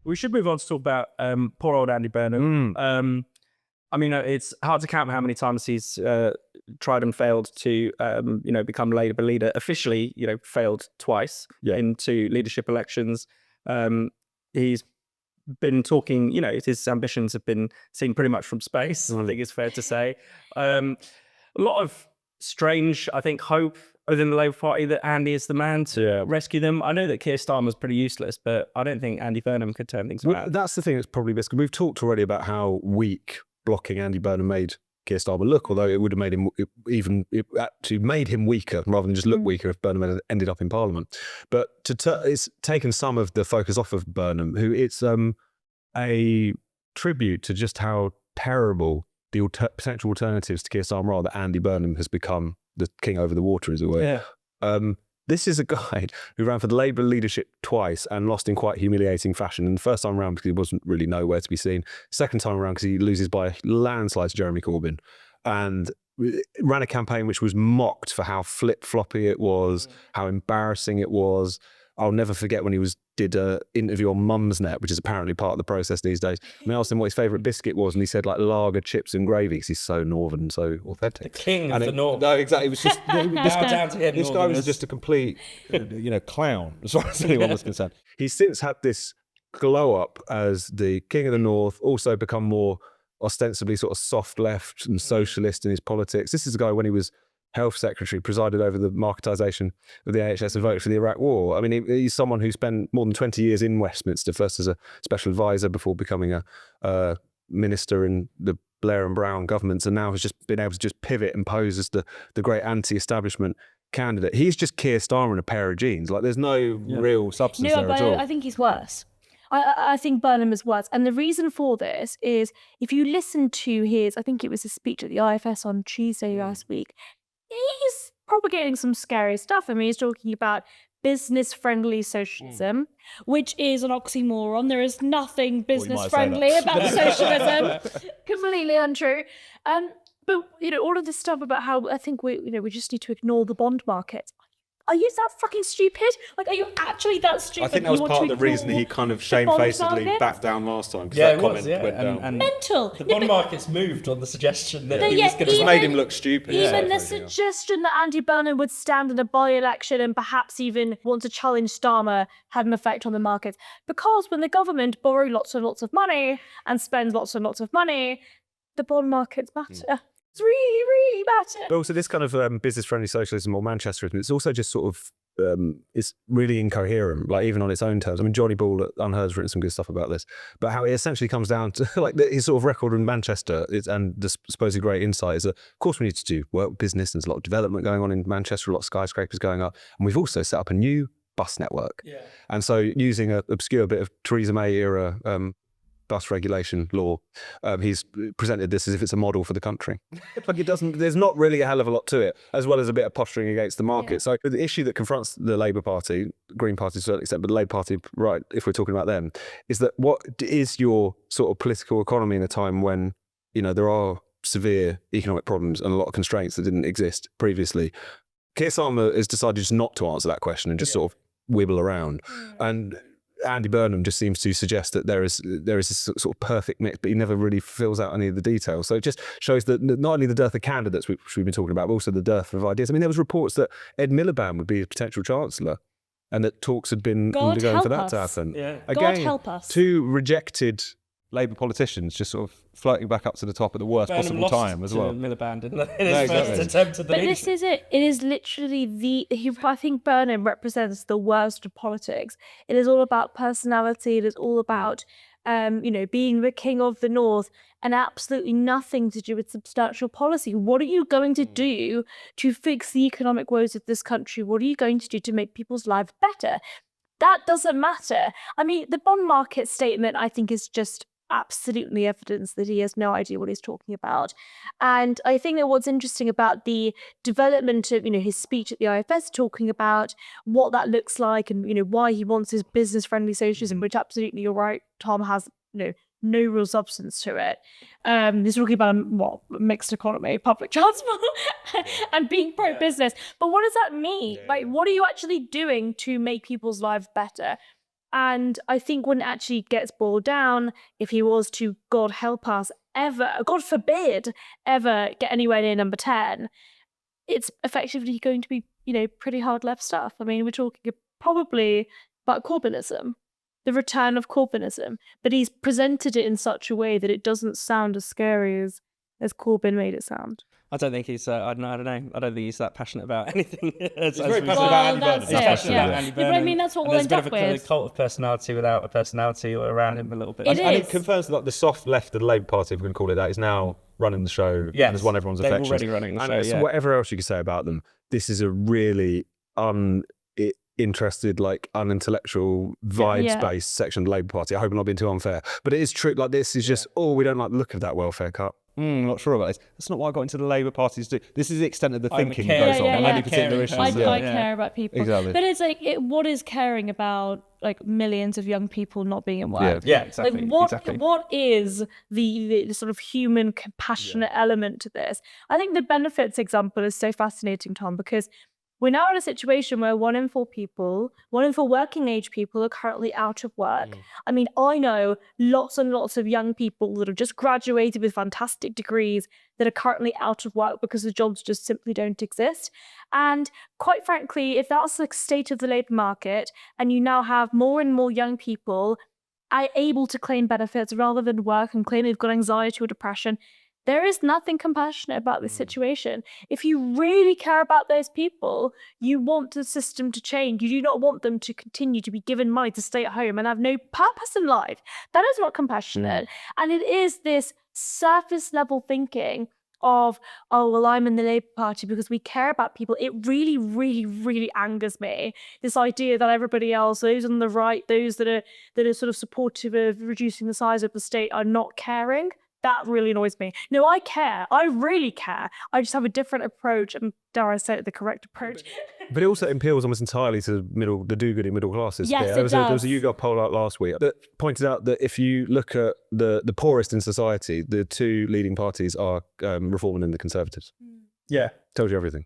We should move on to talk about poor old Andy Burnham. I mean, it's hard to count how many times he's tried and failed to, become Labour leader. Officially, failed twice into leadership elections. He's been talking, his ambitions have been seen pretty much from space, I think it's fair to say. A lot of strange, I think, hope within the Labour Party that Andy is the man to rescue them. I know that Keir Starmer's pretty useless, but I don't think Andy Burnham could turn things around. That's the thing that's probably best. We've talked already about how weak blocking Andy Burnham made Keir Starmer look, although it would have made him made him weaker rather than just look weaker if Burnham had ended up in Parliament. But it's taken some of the focus off of Burnham, who it's a tribute to just how terrible the potential alternatives to Keir Starmer are that Andy Burnham has become the king over the water, as it were. This is a guy who ran for the Labour leadership twice and lost in quite humiliating fashion. And the first time around because he wasn't really nowhere to be seen. Second time around because he loses by a landslide to Jeremy Corbyn. And ran a campaign which was mocked for how flip-floppy it was, how embarrassing it was. I'll never forget when he did an interview on Mumsnet, which is apparently part of the process these days. And I asked him what his favourite biscuit was, and he said like lager, chips and gravy, because he's so northern and so authentic. The king of the north. No, exactly. It was just this guy was just a complete, clown as far as anyone was concerned. He's since had this glow up as the king of the north, also become more ostensibly sort of soft left and socialist in his politics. This is a guy when he was Health Secretary, presided over the marketisation of the NHS and voted for the Iraq War. I mean, he's someone who spent more than 20 years in Westminster, first as a special advisor before becoming a minister in the Blair and Brown governments, and now has just been able to just pivot and pose as the great anti-establishment candidate. He's just Keir Starmer in a pair of jeans. Like, there's no real substance there at all. I think he's worse. I think Burnham is worse. And the reason for this is, if you listen to I think it was his speech at the IFS on Tuesday last week, he's propagating some scary stuff. I mean, he's talking about business-friendly socialism, which is an oxymoron. There is nothing business-friendly about socialism. Completely untrue. But all of this stuff about how I think we just need to ignore the bond market. Are you that fucking stupid? Like, are you actually that stupid? I think that was part of the reason he kind of shamefacedly backed down last time. That comment went down. And mental. The bond market's moved on the suggestion that he was going to... Just made him look stupid. Even the suggestion that Andy Burnham would stand in a by-election and perhaps even want to challenge Starmer had an effect on the markets. Because when the government borrow lots and lots of money and spends lots and lots of money, the bond markets matter. It's really, really matter. But also this kind of business-friendly socialism or Manchesterism, it's also just sort of, it's really incoherent, like even on its own terms. I mean, Johnny Ball at Unheard has written some good stuff about this, but how it essentially comes down to like his sort of record in Manchester and the supposed great insight is that, of course, we need to do work with business. There's a lot of development going on in Manchester, a lot of skyscrapers going up. And we've also set up a new bus network. And so using an obscure bit of Theresa May era bus regulation law, he's presented this as if it's a model for the country. Like, there's not really a hell of a lot to it, as well as a bit of posturing against the market. So the issue that confronts the Labour Party, Green Party to a certain extent, but the Labour Party, right, if we're talking about them, is that what is your sort of political economy in a time when, there are severe economic problems and a lot of constraints that didn't exist previously? Keir Starmer has decided just not to answer that question and just sort of wibble around. And Andy Burnham just seems to suggest that there is this sort of perfect mix, but he never really fills out any of the details. So it just shows that not only the dearth of candidates, which we've been talking about, but also the dearth of ideas. I mean, there was reports that Ed Miliband would be a potential chancellor, and that talks had been going for that to happen. Again, God help us. Two rejected Labour politicians just sort of floating back up to the top at the worst possible time as well. Miliband in his first attempt at the leadership. This is it. It is literally I think Burnham represents the worst of politics. It is all about personality. It is all about, being the king of the north, and absolutely nothing to do with substantial policy. What are you going to do to fix the economic woes of this country? What are you going to do to make people's lives better? That doesn't matter. I mean, the bond market statement, I think, is just absolutely evidence that he has no idea what he's talking about. And I think that what's interesting about the development of, his speech at the IFS, talking about what that looks like and, why he wants his business-friendly socialism, which absolutely, you're right, Tom, has, no real substance to it. He's talking about a mixed economy, public transport, and being pro-business. But what does that mean? Like, what are you actually doing to make people's lives better? And I think when it actually gets boiled down, if he was to, God help us, ever, God forbid, ever get anywhere near number 10, it's effectively going to be, pretty hard left stuff. I mean, we're talking probably about Corbynism, the return of Corbynism, but he's presented it in such a way that it doesn't sound as scary as Corbyn made it sound. I don't think he's. I don't know. I don't think he's that passionate about anything. He's very passionate about Andy Burnham. That's He's it, passionate yeah. about Andy Yeah, but I Burnham. mean, that's what And we'll there's end a up bit of a with. cult of personality without a personality around him a little bit. It And is. it confirms that the soft left of the Labour Party, if we can call it that, is now running the show and has won everyone's they're affections. already running the And show, it's yeah. whatever else you could say about them, this is a really uninterested, like unintellectual, vibes-based section of the Labour Party. I hope I'm not being too unfair. But it is true, like this is just, we don't like the look of that welfare cut. Not sure about this. That's not why I got into the Labour Party to do. This is the extent of the I'm a thinking caring- that goes Yeah, on yeah, on any yeah. particular Caring issue. person. I Yeah. care about people. Exactly. But it's like, what is caring about like millions of young people not being in work? Yeah, exactly. Like what exactly. what is the sort of human compassionate element to this? I think the benefits example is so fascinating, Tom, because we're now in a situation where 1 in 4 working age people are currently out of work. I mean, I know lots and lots of young people that have just graduated with fantastic degrees that are currently out of work because the jobs just simply don't exist. And quite frankly, if that's the state of the labour market and you now have more and more young people are able to claim benefits rather than work and claim they've got anxiety or depression, there is nothing compassionate about this situation. If you really care about those people, you want the system to change. You do not want them to continue to be given money to stay at home and have no purpose in life. That is not compassionate. And it is this surface level thinking of, I'm in the Labour Party because we care about people. It really, really, really angers me. This idea that everybody else, those on the right, those that are sort of supportive of reducing the size of the state, are not caring. That really annoys me. No, I care. I really care. I just have a different approach, and dare I say it, the correct approach. But it also appeals almost entirely to the do-gooding middle classes. Yes, there it was a does. YouGov poll out last week that pointed out that if you look at the poorest in society, the 2 leading parties are Reform and the Conservatives. Yeah. Tells you everything.